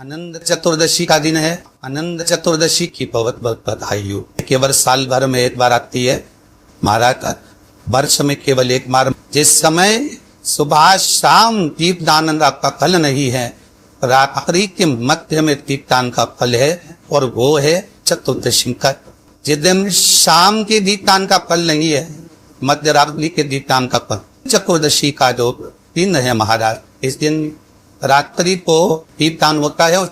आनंद चतुर्दशी का दिन है। आनंद चतुर्दशी की बहुत बहुत बधाई हो। केवल साल भर में एक बार आती है महाराज, वर्ष में केवल एक बार। जिस समय सुबह शाम दीपदान का फल नहीं है, रात्रि के मध्य में दीपदान का फल है, और वो है चतुर्दशी का। जिस दिन शाम के दीपदान का फल नहीं है, मध्य रात्रि के दीपदान का फल, चतुर्दशी का जो दिन है महाराज, इस दिन रात्रि को दीपदान होता है। और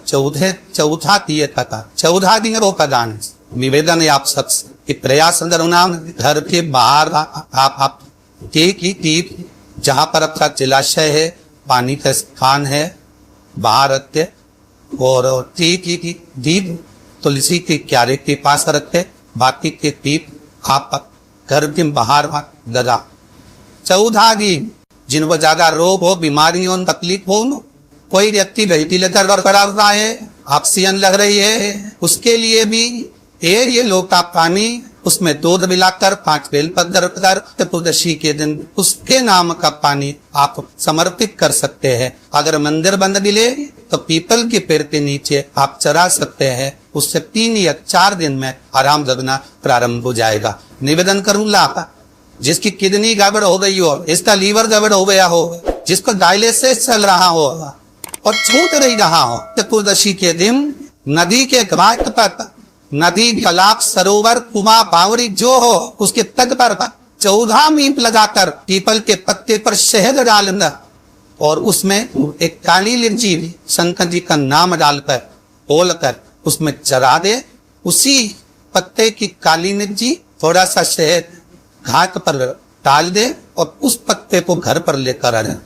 चौथा दिए था 14 दिन वो प्रदान है। निवेदन है आप सबसे प्रयास नाम घर के बाहर आप दीप जहाँ पर आपका जलाशय है, पानी का स्थान है, बाहर रखते और दीप तुलसी के क्यारे के पास रखते। बाकी के दीप आप घर के बाहर लगा। 14 दिन जिनको ज्यादा रोग हो, बीमारी हो, तकलीफ हो, कोई व्यक्ति वेंटिलेटर पर पड़ा हुआ है, ऑक्सीजन लग रही है, उसके लिए भी ये लोटा पानी, उसमें दूध मिलाकर 5 बेलपत्र कर चतुर्दशी के दिन उसके नाम का पानी आप समर्पित कर सकते हैं। अगर मंदिर बंद मिले तो पीपल के पेड़ के नीचे आप चढ़ा सकते हैं। उससे 3 या 4 दिन में आराम लगना प्रारंभ हो जाएगा। निवेदन करूंगा, जिसकी किडनी गड़बड़ हो गई हो, इसका लीवर गड़बड़ हो गया हो, जिसको डायलिसिस चल रहा हो और छूट नहीं रहा हो, चतुर्दशी के दिन नदी के घाट पर, नदी, तालाब, सरोवर, कुआं, बावड़ी जो हो, उसके तट पर 14 मीप लगाकर पीपल के पत्ते पर शहद डालना और उसमें एक काली मिर्ची शंकर जी का नाम डालकर बोलकर उसमें चढ़ा दे। उसी पत्ते की काली मिर्ची थोड़ा सा शहद घाट पर डाल दे और उस पत्ते को घर पर लेकर आए।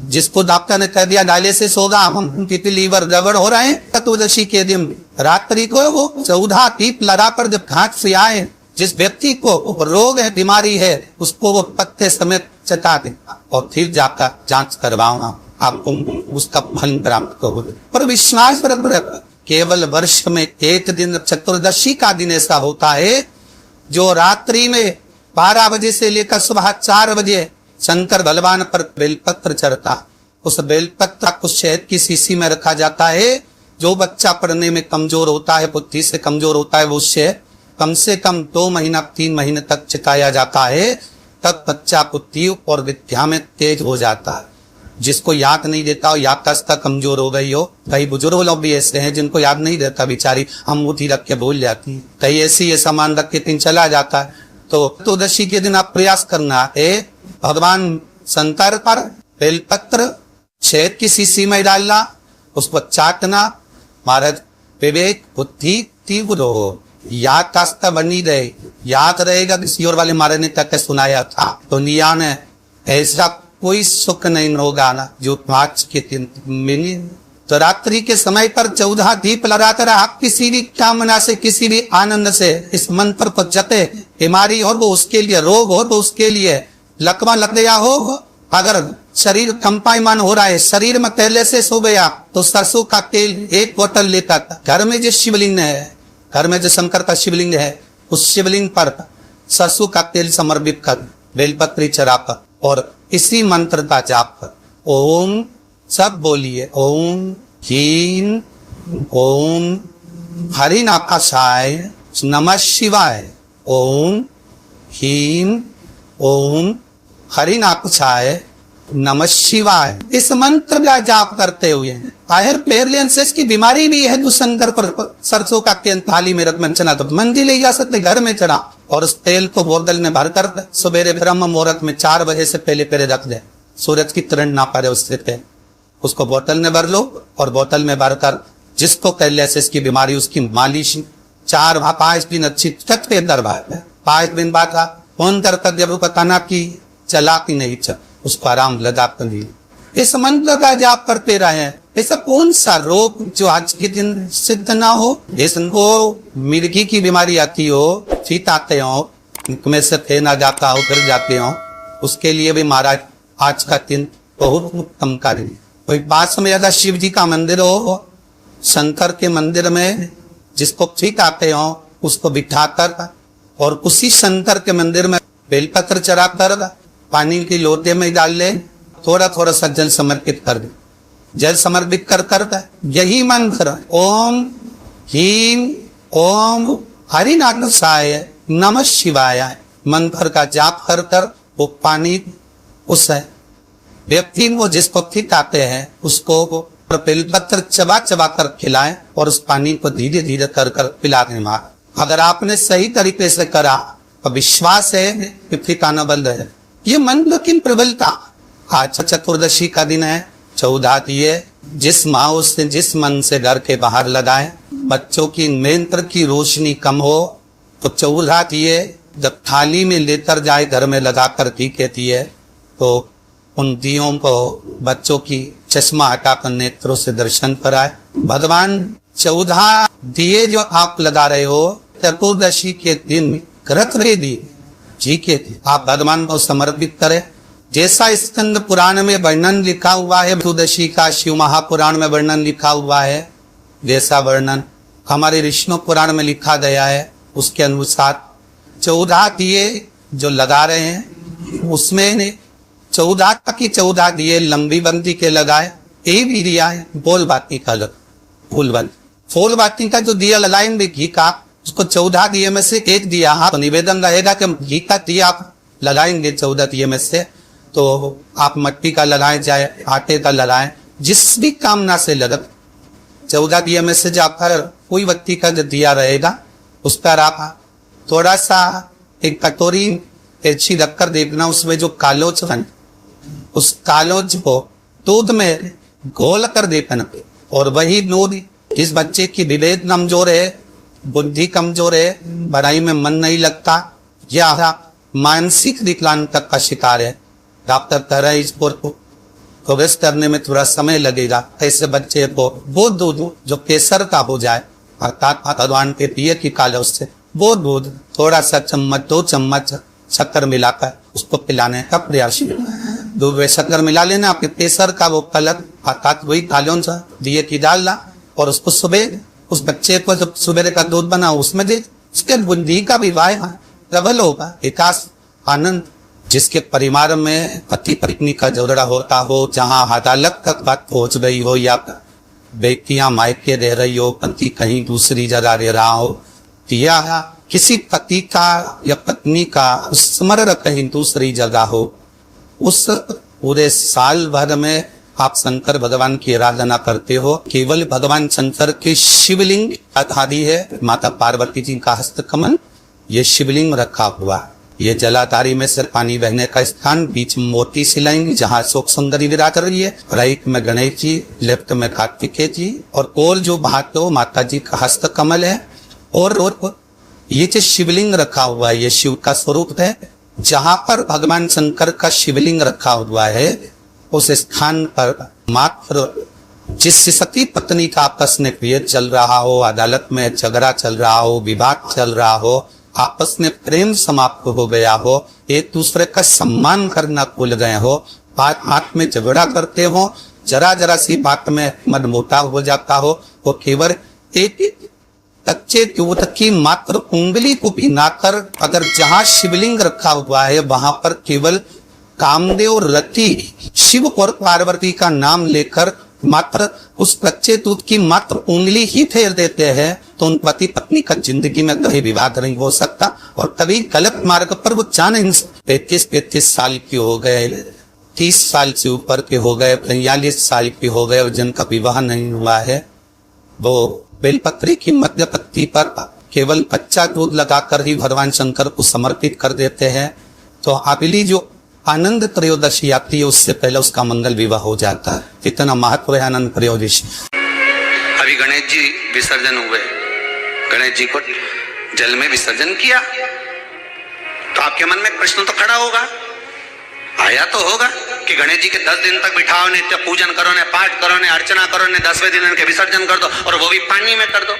जिसको डॉक्टर ने कह दिया डायलिसिस होगा, हम लीवर गड़बड़ हो रहे हैं, चतुर्दशी के दिन रात्रि को वो 14 दीप लगा पर जब घाट से आए, जिस व्यक्ति को रोग है, बीमारी है, उसको वो पत्ते समेत चटा दे और फिर जाकर जांच करवाओ, आपको उसका फल प्राप्त हो। पर विश्वास रख, केवल वर्ष में एक दिन चतुर्दशी का दिन ऐसा होता है जो रात्रि में 12 बजे से लेकर सुबह 4 बजे शंकर भगवान पर बेलपत्र चढ़ता। उस बेलपत्र को शहद की शीशी में रखा जाता है। जो बच्चा पढ़ने में कमजोर होता है, बुद्धि से कमजोर होता है, वो शहद कम से कम 2 महीना 3 महीने तक चिताया जाता है, तब बच्चा बुद्धि और विद्या में तेज हो जाता है। जिसको याद नहीं देता हो, याददाश्त कमजोर हो गई हो, कई बुजुर्ग लोग भी ऐसे हैं जिनको याद नहीं रहता, बेचारी अंगूठी रख के भूल जाती है, कई ऐसी ये सामान रख के दिन चला जाता है। तो चतुर्दशी के दिन आप प्रयास करना है, भगवान शंकर पर बेलपत्र शहद की शीशी में डालना, उसको चाटना। महाराज विवेक बुद्धि तीव्र हो, याददाश्त बनी रहे, याद रहेगा। किसी और वाले महाराज ने तक सुनाया था, दुनिया में ऐसा कोई सुख नहीं होगा ना जो 5 के दिन मिली। तो रात्रि के समय पर 14 दीप लगाकर आप किसी भी कामना से, किसी भी आनंद से इस मंत्र को जपे, बीमारी हो वो उसके लिए, रोग हो तो उसके लिए, लकवा लग गया हो, अगर शरीर कंपायमान हो रहा है, शरीर में पहले से सो गया, तो सरसों का तेल 1 बोतल लेकर घर में जो शिवलिंग है, घर में जो शंकर का शिवलिंग है, उस शिवलिंग पर सरसों का तेल समर्पित कर बेलपत्री चढ़ाकर और इसी मंत्र का जाप कर, ओम, सब बोलिए, ओम ह्रीं ओम हरिनाथाय नमः शिवाय, ओम ह्रीं ओम हरिनाथाय नमः शिवाय। इस मंत्र का जाप करते हुए आयर पेरलेंसेस की बीमारी भी है, जो शंकर पर सरसों का तेल थाली में रख चना तो मंदिर ले जा सकते, घर में चढ़ा और उस तेल को बोतल में भरकर सवेरे ब्रह्म मुहूर्त में 4 बजे से पहले रख दे, सूरज की किरण ना पड़े उससे तेल, उसको बोतल में भर लो और बोतल में भरकर जिसको पेरलेंसेस की बीमारी, उसकी मालिश 4-5 दिन अच्छी तक के अंदर 5 दिन बाद फोन करकर जब बताना कि चला कि नहीं चल, उसको आराम लगा कर ली। इस मंत्र का जाप करते रहे। ऐसा कौन सा रोग जो आज के दिन सिद्ध ना हो? जिसको मिर्गी की बीमारी आती हो, चीत आते हो, में से फेना जाता हो, गिर जाते हो, उसके लिए भी महाराज आज का दिन बहुत उत्तम कार्य। कोई पास में अगर शिव जी का मंदिर हो, शंकर के मंदिर में जिसको ठीक आते हो उसको बिठाकर और उसी शंकर के मंदिर में बेलपत्र चढ़ाकर पानी की लोटे में डाल ले, थोड़ा थोड़ा सा जल समर्पित कर दे। जल समर्पित कर करता है। यही मंत्र ओम ह्रीं ओम हरिनाथाय नमः शिवाय मंत्र का जाप कर कर वो पानी उस व्यक्ति वो जिस पक्षी आते हैं उसको बेलपत्र चबा चबा कर खिलाएं और उस पानी को धीरे धीरे कर कर पिलाने मार। अगर आपने सही तरीके से करा तो विश्वास है कि ठिकाना बंद है। ये मंत्र की प्रबलता। आज चतुर्दशी का दिन है। 14 दिए जिस माँ से जिस मन से घर के बाहर लगाए, बच्चों की नेत्र की रोशनी कम हो तो 14 दिए जब थाली में लेकर जाए घर में लगा कर दिए दिए तो उन दियों को बच्चों की चश्मा हटाकर नेत्रों से दर्शन कराए। भगवान 14 दिए जो आप लगा रहे हो चतुर्दशी के दिन व्रत रहे दिए जी के आप भगवान को समर्पित करें। जैसा स्कंद पुराण में वर्णन लिखा हुआ है, चतुर्दशी का शिव महापुराण में वर्णन लिखा हुआ है, जैसा वर्णन हमारे विष्णु पुराण में लिखा गया है, उसके अनुसार 14 दिए जो लगा रहे हैं उसमें 14 की 14 दिए लंबी बंदी के लगाए। ये भी दिया है बोल बाती का फूल बाती का जो दिया लगाएंगे घी का, उसको 14 दिए में से एक दिया हाँ तो निवेदन रहेगा कि घी का दिया आप लगाएंगे 14 दिए में से, तो आप मट्टी का लगाएं चाहे आटे का लगाएं, जिस भी कामना से लगा 14 दिए में से जब कोई व्यक्ति का जो दिया रहेगा उस पर आप थोड़ा सा एक कटोरी ऐसी रखकर देखना, उसमें जो कालोच बन उस कालोच को दूध में घोल कर देखना। और वही दूध जिस बच्चे की विवेक कमजोर है, बुद्धि कमजोर है, पढ़ाई में मन नहीं लगता या मानसिक विकलांगता का शिकार है, डॉक्टर कह रहे इसको प्रवेश करने में थोड़ा समय लगेगा, ऐसे बच्चे को वो दूध जो केसर का हो जाए अर्थात भगवान के पिए की कालोच से वो दूध थोड़ा सा चम्मच 2 चम्मच शक्कर मिलाकर उसको पिलाने का प्रयास। दूध में शक्कर मिला लेना, आपके केसर का वो कलर अर्थात वही कालों सा दिए की डालना और उसको सुबह उस बच्चे को जब सुबह का दूध बना उसमें दे, उसके बुद्धि का विवाह प्रबल होगा, विकास आनंद। जिसके परिवार में पति पत्नी का झगड़ा होता हो, जहाँ अदालत तक बात पहुंच गई हो या बेटियां मायके रह रही हो, पति कहीं दूसरी जगह रह रहा हो, या किसी पति का या पत्नी का स्मरण कहीं दूसरी जगह हो, उस पूरे साल भर में आप शंकर भगवान की आराधना करते हो। केवल भगवान शंकर के शिवलिंग आदि है, माता पार्वती जी का हस्तकमल ये शिवलिंग रखा हुआ। ये जलाधारी में से पानी बहने का स्थान, बीच में मोती शिलाएंगे जहाँ अशोक सुंदरी विराज रही है, राइट में गणेश जी, लेफ्ट में कार्तिकेय जी और कोल जो भाग हो माता जी का हस्तकमल है। और ये जो शिवलिंग रखा हुआ है ये शिव का स्वरूप है। जहां पर भगवान शंकर का शिवलिंग रखा हुआ है उस स्थान पर मात्र जिस सती पत्नी का आपस में विवाद चल रहा हो, अदालत में झगड़ा चल रहा हो, विवाद चल रहा हो, आपस में प्रेम समाप्त हो गया हो, एक दूसरे का सम्मान करना भूल गए हो, बात में झगड़ा करते हो, जरा जरा सी बात में मनमुटाव हो जाता हो, वो केवल एक कच्चे दूध की मात्र उंगली को भिनाकर अगर जहां शिवलिंग रखा हुआ है वहां पर केवल कामदेव रति शिव और पार्वती का नाम लेकर मात्र उस कच्चे दूध की मात्र उंगली ही फेर देते हैं तो उन पति पत्नी का जिंदगी में कभी विवाद नहीं हो सकता और कभी गलत मार्ग पर वो जा नहीं सकते। 35 साल की हो गए, 30 साल से ऊपर के हो गए, 45 साल के हो गए और जिनका विवाह नहीं हुआ है वो बेलपत्री की मध्य पत्ती पर केवल कच्चा दूध लगाकर ही भगवान शंकर को समर्पित कर देते हैं। तो अगली जो आनंद त्रयोदशी आती है उससे पहले उसका मंगल विवाह हो जाता है। इतना महत्व है आनंद त्रयोदशी। अभी गणेश जी विसर्जन हुए, गणेश जी को जल में विसर्जन किया तो आपके मन में प्रश्न तो खड़ा होगा, आया तो होगा कि गणेश जी के 10 दिन तक बिठाओ, नित्य पूजन करो, ने पाठ करो, ने अर्चना करो, ने 10वें दिन इनके विसर्जन कर दो और वो भी पानी में कर दो,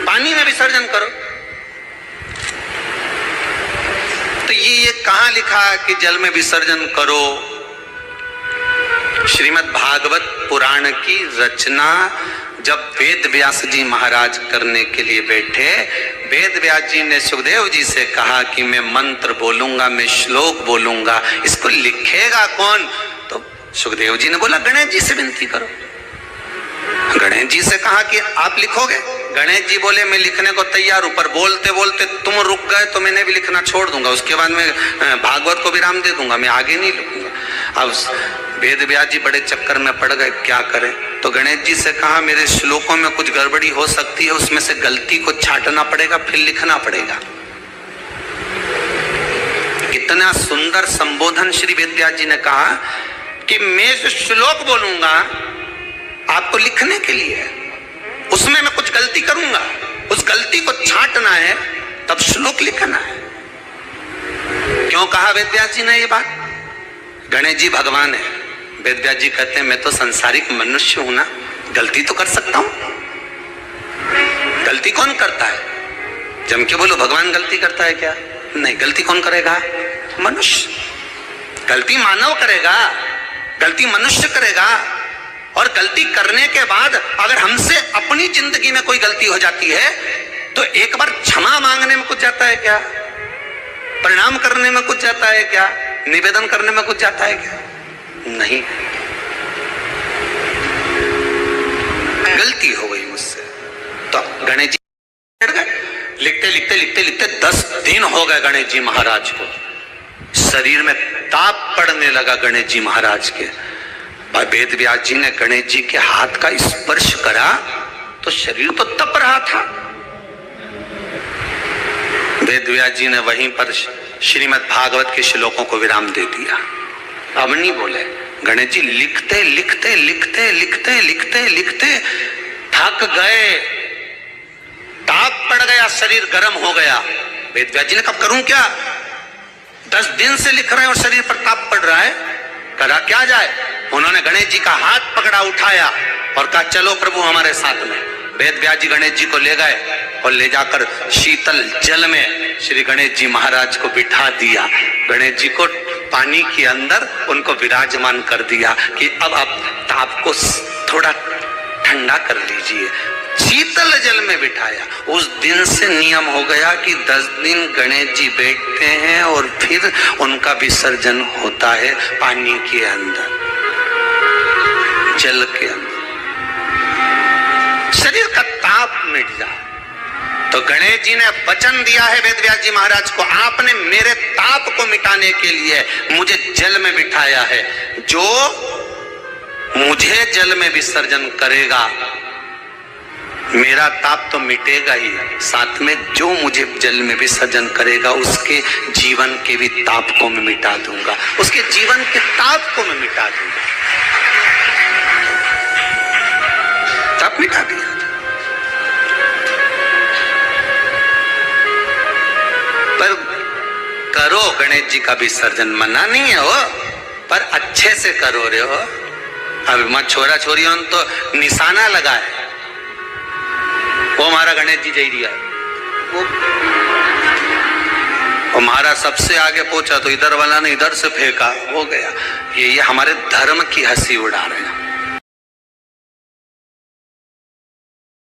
पानी में विसर्जन करो। तो ये कहां लिखा कि जल में विसर्जन करो? श्रीमद् भागवत पुराण की रचना जब वेद व्यास जी महाराज करने के लिए बैठे, वेद व्यास जी ने सुखदेव जी से कहा कि मैं मंत्र बोलूंगा, मैं श्लोक बोलूंगा, इसको लिखेगा कौन? तो सुखदेव जी ने बोला गणेश जी से विनती करो। गणेश जी से कहा कि आप लिखोगे? गणेश जी बोले मैं लिखने को तैयार हूं, पर बोलते बोलते तुम रुक गए तो मैंने भी लिखना छोड़ दूंगा, उसके बाद मैं भागवत को विराम दे दूंगा, मैं आगे नहीं लिखूंगा। अब वेद व्यास जी बड़े चक्कर में पड़ गए, क्या करें? तो गणेश जी से कहा मेरे श्लोकों में कुछ गड़बड़ी हो सकती है, उसमें से गलती को छांटना पड़ेगा, फिर लिखना पड़ेगा। कितना सुंदर संबोधन श्री वेद व्यास जी ने कहा कि मैं जो श्लोक बोलूंगा आपको लिखने के लिए है, उसमें मैं कुछ गलती करूंगा, उस गलती को छांटना है, तब श्लोक लिखना है। क्यों कहा वेद व्यास जी ने ये बात? गणेश जी भगवान है, वेद व्यास जी कहते हैं मैं तो संसारिक मनुष्य हूं ना, गलती तो कर सकता हूं। गलती कौन करता है? जम के बोलो भगवान गलती करता है क्या? नहीं, गलती कौन करेगा? मनुष्य। गलती मानव करेगा, गलती मनुष्य करेगा। और गलती करने के बाद अगर हमसे अपनी जिंदगी में कोई गलती हो जाती है तो एक बार क्षमा मांगने में कुछ जाता है क्या? प्रणाम करने में कुछ जाता है क्या? निवेदन करने में कुछ जाता है क्या? नहीं। गलती हो गई मुझसे, तो गणेश जी लिखते लिखते लिखते लिखते 10 दिन हो गए गणेश जी महाराज को। शरीर में ताप पड़ने लगा गणेश जी महाराज के। वेद व्यास जी ने गणेश जी के हाथ का स्पर्श करा तो शरीर तो तप रहा था। वेद व्यास जी ने वहीं पर श्रीमद् भागवत के श्लोकों को विराम दे दिया, अब नहीं बोले। गणेश जी लिखते लिखते लिखते लिखते लिखते लिखते थक गए, ताप पड़ गया, शरीर गर्म हो गया। वेद व्यास जी ने कब करूं क्या? 10 दिन से लिख रहे हैं और शरीर पर ताप पड़ रहा है, करा क्या जाए? उन्होंने गणेश जी का हाथ पकड़ा, उठाया और कहा चलो प्रभु हमारे साथ में। वेद व्यास जी गणेश जी को ले गए और ले जाकर शीतल जल में श्री गणेश जी महाराज को बिठा दिया। गणेश जी को पानी के अंदर उनको विराजमान कर दिया कि अब आप ताप को थोड़ा ठंडा कर लीजिए। शीतल जल में बिठाया। उस दिन से नियम हो गया कि 10 दिन गणेश जी बैठते हैं और फिर उनका विसर्जन होता है पानी के अंदर, जल के अंदर। शरीर का ताप मिट जाए। तो गणेश जी ने वचन दिया है वेद व्यास जी महाराज को, आपने मेरे ताप को मिटाने के लिए मुझे जल में बिठाया है। जो मुझे जल में विसर्जन करेगा मेरा ताप तो मिटेगा ही, साथ में जो मुझे जल में विसर्जन करेगा उसके जीवन के भी ताप को मैं मिटा दूंगा, उसके जीवन के ताप को मैं मिटा दूंगा। ताप मिटा दिया। पर करो गणेश जी का विसर्जन, मना नहीं है वो, पर अच्छे से करो रे हो। अब मत छोरा छोरी तो निशाना लगा है, वो हमारा गणेश जी जय दिया, वो हमारा सबसे आगे पहुंचा तो इधर वाला ने इधर से फेंका, हो गया। ये हमारे धर्म की हंसी उड़ा रहे हैं।